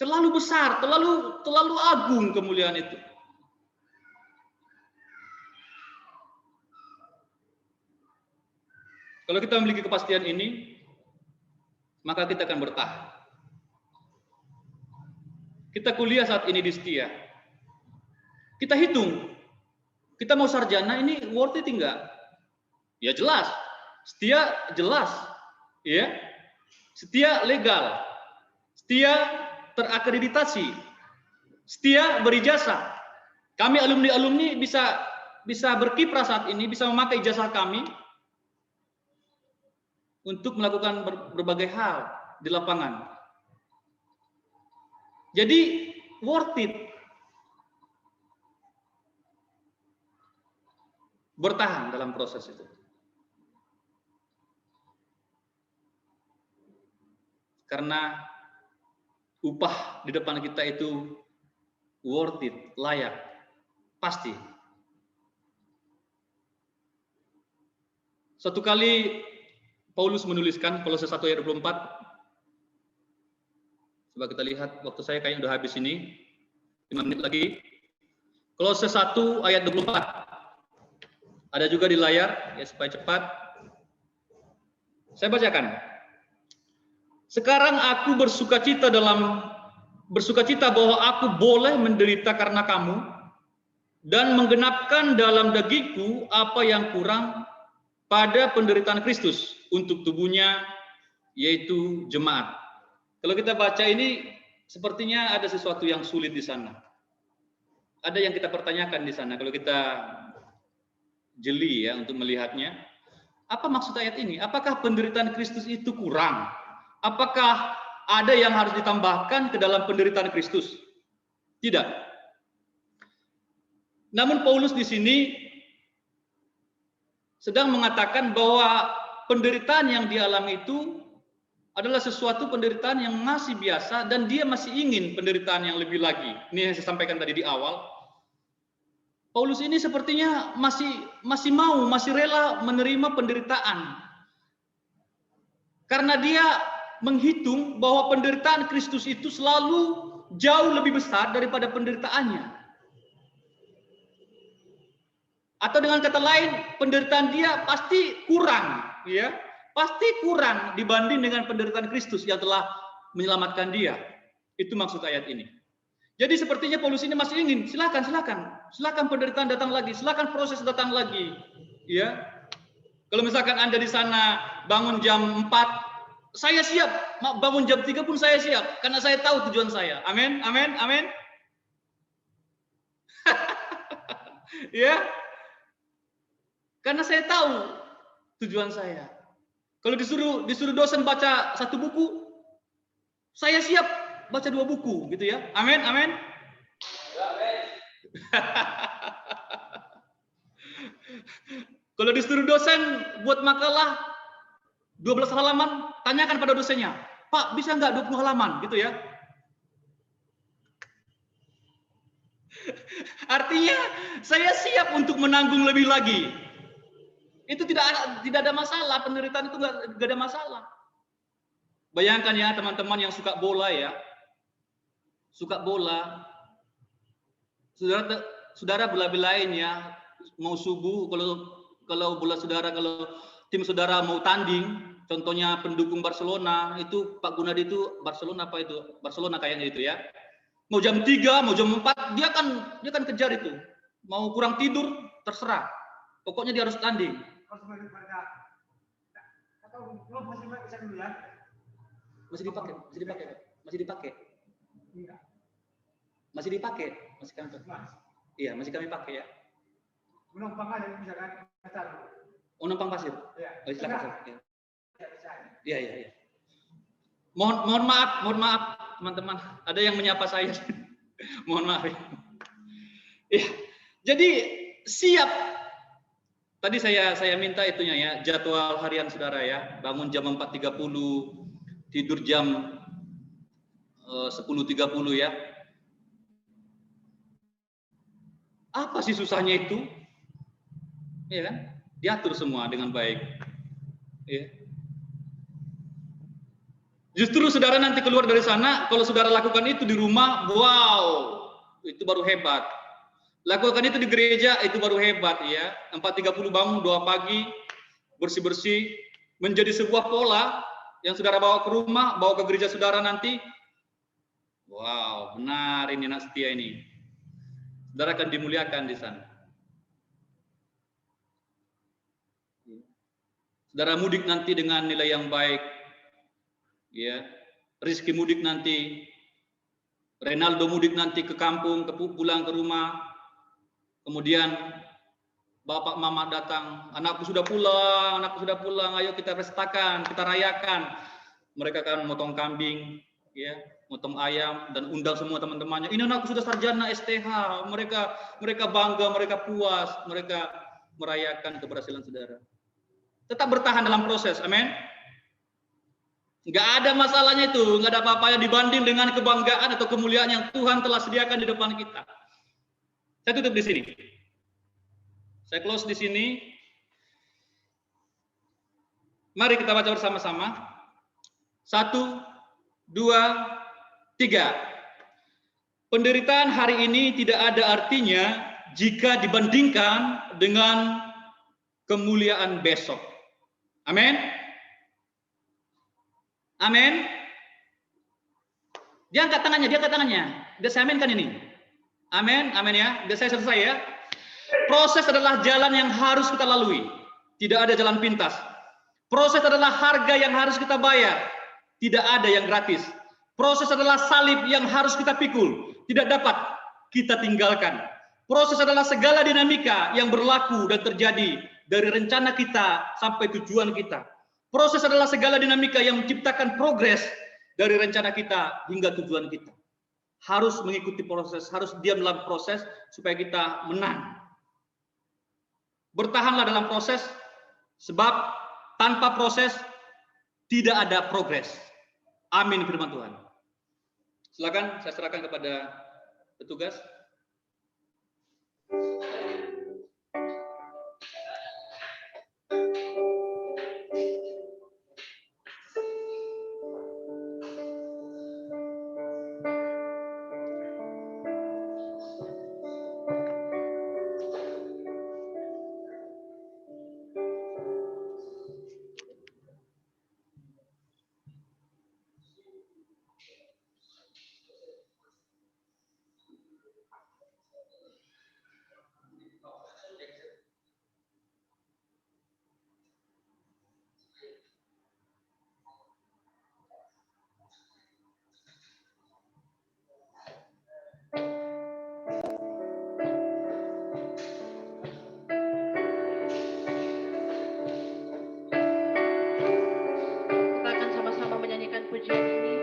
Terlalu besar, terlalu agung kemuliaan itu. Kalau kita memiliki kepastian ini, maka kita akan bertahan. Kita kuliah saat ini di Setia. Kita hitung, kita mau sarjana ini worth it enggak? Ya jelas. Setia jelas. Ya. Setia legal. Setia terakreditasi, Setia berijazah. Kami alumni bisa berkiprah saat ini, bisa memakai ijazah kami untuk melakukan berbagai hal di lapangan. Jadi worth it bertahan dalam proses itu. Karena upah di depan kita itu worth it, layak, pasti. Suatu kali Paulus menuliskan Kolose 1 ayat 24. Coba kita lihat, waktu saya kayaknya udah habis ini. 5 menit lagi. Kolose 1 ayat 24. Ada juga di layar, ya supaya cepat. Saya bacakan. Sekarang aku bersukacita bahwa aku boleh menderita karena kamu dan menggenapkan dalam dagingku apa yang kurang pada penderitaan Kristus untuk tubuhnya, yaitu jemaat. Kalau kita baca ini, sepertinya ada sesuatu yang sulit di sana. Ada yang kita pertanyakan di sana. Kalau kita jeli ya untuk melihatnya, apa maksud ayat ini? Apakah penderitaan Kristus itu kurang? Apakah ada yang harus ditambahkan ke dalam penderitaan Kristus? Tidak. Namun Paulus di sini sedang mengatakan bahwa penderitaan yang dialami itu adalah sesuatu penderitaan yang masih biasa dan dia masih ingin penderitaan yang lebih lagi. Ini yang saya sampaikan tadi di awal. Paulus ini sepertinya masih rela menerima penderitaan. Karena dia menghitung bahwa penderitaan Kristus itu selalu jauh lebih besar daripada penderitaannya. Atau dengan kata lain, penderitaan dia pasti kurang, ya. Pasti kurang dibanding dengan penderitaan Kristus yang telah menyelamatkan dia. Itu maksud ayat ini. Jadi sepertinya Paulus ini masih ingin, silakan penderitaan datang lagi, silakan proses datang lagi, ya. Kalau misalkan Anda di sana bangun jam 4, saya siap, bangun jam 3 pun saya siap, karena saya tahu tujuan saya. Amin, amin, amin. Ya, karena saya tahu tujuan saya. Kalau disuruh dosen baca 1 buku, saya siap baca 2 buku, gitu ya. Amin, amin. Kalau disuruh dosen buat makalah 12 halaman, tanyakan pada dosennya, Pak, bisa nggak 20 halaman, gitu ya. Artinya saya siap untuk menanggung lebih lagi. Itu tidak ada masalah, penderitaan itu nggak ada masalah. Bayangkan ya teman-teman yang suka bola ya, suka bola, saudara bela-belain ya, mau subuh kalau tim saudara mau tanding, contohnya pendukung Barcelona itu Pak Gunadi itu Barcelona kayaknya itu ya. Mau jam 3, mau jam 4, dia kan kejar itu. Mau kurang tidur, terserah. Pokoknya dia harus tanding. Masih dipakai. Iya, masih kami pakai ya. Menumpang aja misalkan kasar. Oh, numpang pasir. Iya. Oh, silakan. Iya. Mohon maaf teman-teman. Ada yang menyapa saya. Mohon maaf. Ya. Jadi siap. Tadi saya minta itunya ya, jadwal harian saudara ya. Bangun jam 4.30, tidur jam 10.30 ya. Apa sih susahnya itu? Ya kan? Diatur semua dengan baik. Ya. Justru saudara nanti keluar dari sana, kalau saudara lakukan itu di rumah, wow, itu baru hebat. Lakukan itu di gereja, itu baru hebat ya. 4.30 bangun, doa pagi, bersih-bersih, menjadi sebuah pola yang saudara bawa ke rumah, bawa ke gereja saudara nanti. Wow, benar ini anak setia ini. Saudara akan dimuliakan di sana. Saudara mudik nanti dengan nilai yang baik. Ya, Rizky mudik nanti, Renaldo mudik nanti ke kampung, pulang ke rumah. Kemudian bapak mama datang, anakku sudah pulang, ayo kita pestakan, kita rayakan. Mereka akan motong kambing, ya, motong ayam dan undang semua teman-temannya. Ini anakku sudah sarjana STH, mereka bangga, mereka puas, mereka merayakan keberhasilan saudara. Tetap bertahan dalam proses, amin. Nggak ada masalahnya itu, nggak ada apa-apa yang dibanding dengan kebanggaan atau kemuliaan yang Tuhan telah sediakan di depan kita. Saya tutup di sini. Saya close di sini. Mari kita baca bersama-sama. 1, 2, 3. Penderitaan hari ini tidak ada artinya jika dibandingkan dengan kemuliaan besok. Amin. Amin. Dia angkat tangannya. Dia saya aminkan ini. Amin, amin ya. Udah saya selesai ya. Proses adalah jalan yang harus kita lalui. Tidak ada jalan pintas. Proses adalah harga yang harus kita bayar. Tidak ada yang gratis. Proses adalah salib yang harus kita pikul. Tidak dapat kita tinggalkan. Proses adalah segala dinamika yang berlaku dan terjadi dari rencana kita sampai tujuan kita. Proses adalah segala dinamika yang menciptakan progres dari rencana kita hingga tujuan kita. Harus mengikuti proses, harus diam dalam proses supaya kita menang. Bertahanlah dalam proses, sebab tanpa proses tidak ada progres. Amin firman Tuhan. Silakan saya serahkan kepada petugas. Kita akan sama-sama menyanyikan pujian ini.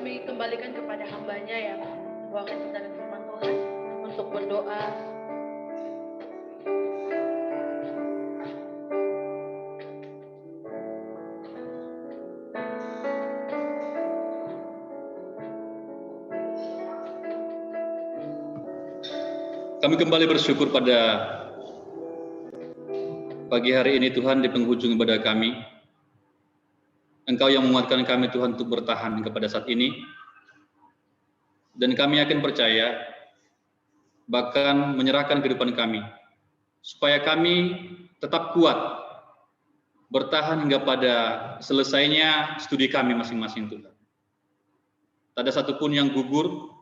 Kami kembalikan kepada hambanya yang membawakan kebenaran firman Tuhan untuk berdoa. Kami kembali bersyukur pada pagi hari ini Tuhan, di penghujung ibadah kami. Engkau yang menguatkan kami Tuhan untuk bertahan kepada saat ini. Dan kami yakin percaya, bahkan menyerahkan kehidupan kami, supaya kami tetap kuat, bertahan hingga pada selesainya studi kami masing-masing Tuhan. Tak ada satupun yang gugur,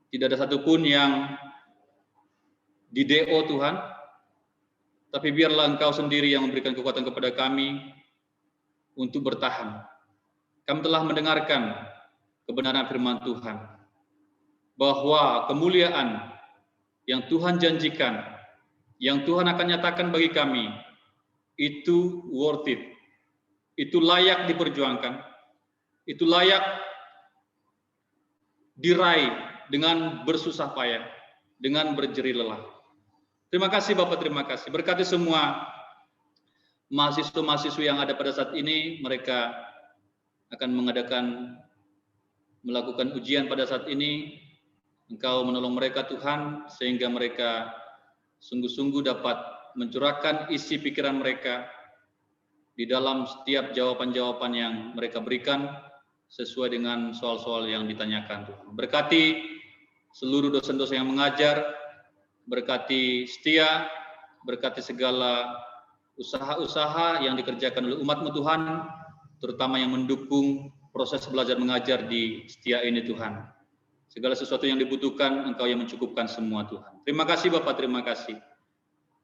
tidak ada satupun yang di DO Tuhan, tapi biarlah Engkau sendiri yang memberikan kekuatan kepada kami untuk bertahan. Kami telah mendengarkan kebenaran firman Tuhan, bahwa kemuliaan yang Tuhan janjikan, yang Tuhan akan nyatakan bagi kami, itu worth it, itu layak diperjuangkan, itu layak diraih dengan bersusah payah, dengan berjerih lelah. Terima kasih Bapak, terima kasih. Berkati semua mahasiswa-mahasiswa yang ada pada saat ini, mereka akan melakukan ujian pada saat ini. Engkau menolong mereka Tuhan, sehingga mereka sungguh-sungguh dapat mencurahkan isi pikiran mereka di dalam setiap jawaban-jawaban yang mereka berikan sesuai dengan soal-soal yang ditanyakan Tuhan. Berkati seluruh dosen-dosen yang mengajar, berkati setia, berkati segala usaha-usaha yang dikerjakan oleh umat-Mu Tuhan, terutama yang mendukung proses belajar mengajar di setia ini Tuhan. Segala sesuatu yang dibutuhkan, Engkau yang mencukupkan semua Tuhan. Terima kasih Bapak, terima kasih.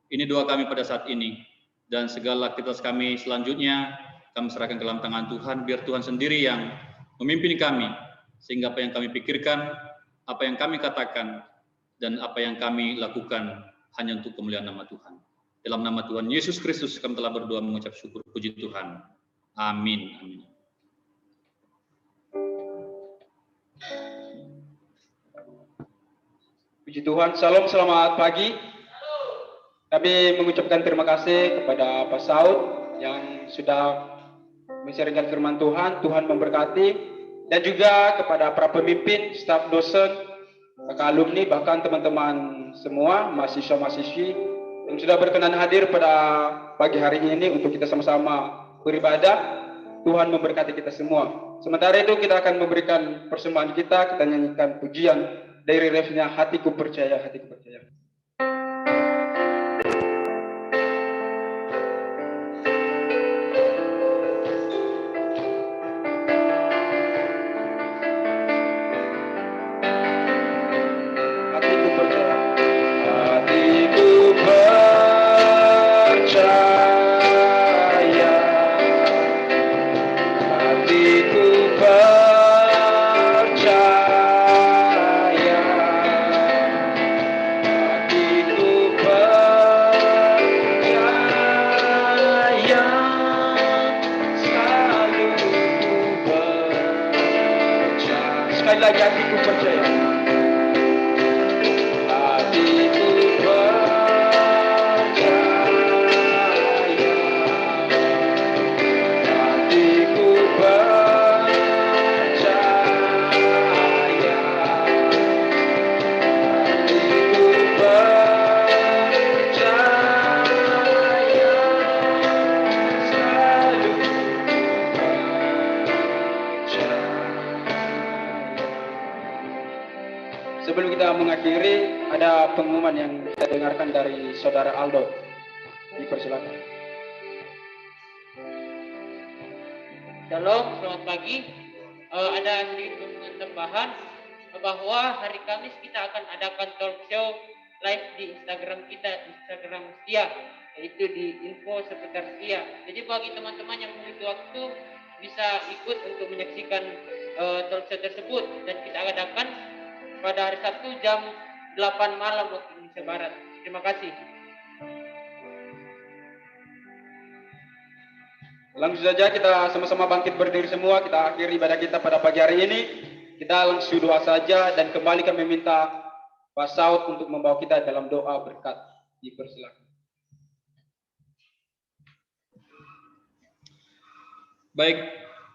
Ini doa kami pada saat ini. Dan segala aktivitas kami selanjutnya, kami serahkan ke dalam tangan Tuhan, biar Tuhan sendiri yang memimpin kami, sehingga apa yang kami pikirkan, apa yang kami katakan, dan apa yang kami lakukan hanya untuk kemuliaan nama Tuhan. Dalam nama Tuhan Yesus Kristus kami telah berdoa mengucap syukur, puji Tuhan. Amin. Amin. Puji Tuhan, salam, selamat pagi. Kami mengucapkan terima kasih kepada Pak Saud yang sudah menyaringkan firman Tuhan. Tuhan memberkati, dan juga kepada para pemimpin, staf dosen, kakak alumni, bahkan teman-teman semua, mahasiswa-mahasiswi yang sudah berkenan hadir pada pagi hari ini untuk kita sama-sama beribadah. Tuhan memberkati kita semua. Sementara itu kita akan memberikan persembahan kita nyanyikan pujian dari refnya Hatiku Percaya, Hatiku Percaya. Sekali lagi, hatiku percaya. Hatiku percaya. Hatiku percaya. Hatiku percaya. Selalu percaya. Sebelum kita mengakhiri, ada pengumuman yang kita dengarkan dari Saudara Aldo. Dipersilakan. Shalom, selamat pagi. Ada sedikit pengumuman tambahan bahwa hari Kamis kita akan adakan talk show live di Instagram kita, Instagram Setia, yaitu di info seputar Setia. Jadi bagi teman-teman yang memiliki waktu bisa ikut untuk menyaksikan talk show tersebut, dan kita adakan pada hari Sabtu jam 8 malam waktu Indonesia Barat. Terima kasih. Langsung saja kita sama-sama bangkit berdiri semua. Kita akhiri ibadah kita pada pagi hari ini. Kita langsung doa saja, dan kembali kami minta Pak Saud untuk membawa kita dalam doa berkat. Dipersilakan. Baik,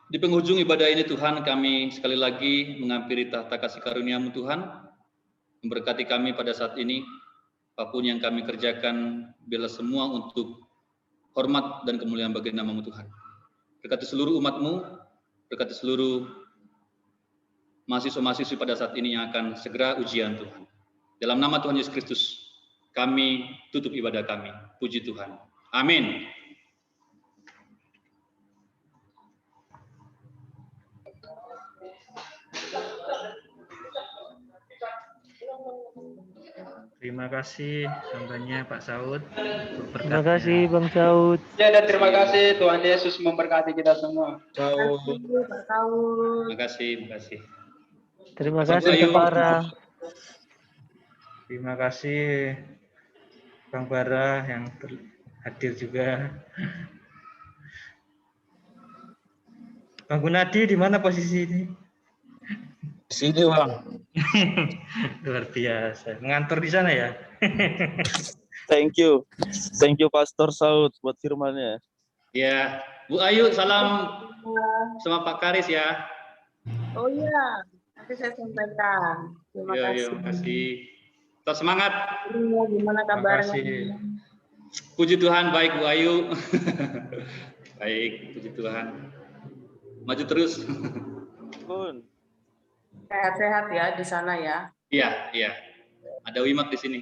di penghujung ibadah ini Tuhan, kami sekali lagi menghampiri tahta kasih karunia-Mu Tuhan, memberkati kami pada saat ini, apapun yang kami kerjakan, biarlah semua untuk hormat dan kemuliaan bagi nama-Mu Tuhan. Berkati seluruh umat-Mu, berkati seluruh mahasiswa-mahasiswi pada saat ini yang akan segera ujian Tuhan. Dalam nama Tuhan Yesus Kristus, kami tutup ibadah kami. Puji Tuhan. Amin. Terima kasih hambanya Pak Saud. Terima kasih Bang Saud. Ya, dan terima kasih Tuhan Yesus memberkati kita semua. Ciao. Terima kasih, terima kasih. Terima Selamat kasih Ayu. Kak Bara. Terima kasih Bang Bara yang hadir juga. Bang Gunadi di mana posisi ini? Sini Bang. Luar biasa. Mengantor di sana ya? Thank you Pastor Saud buat firmannya. Ya, Bu Ayu, salam sama Pak Karis ya. Oh iya, nanti saya sampaikan. Terima Yo, kasih. terima kasih. Tetap semangat. Iya, gimana Terima kabarnya? kasih. Puji Tuhan, baik Bu Ayu. Baik, puji Tuhan. Maju terus. Pun. Sehat-sehat ya di sana ya. Iya, iya. Ada Wimak di sini.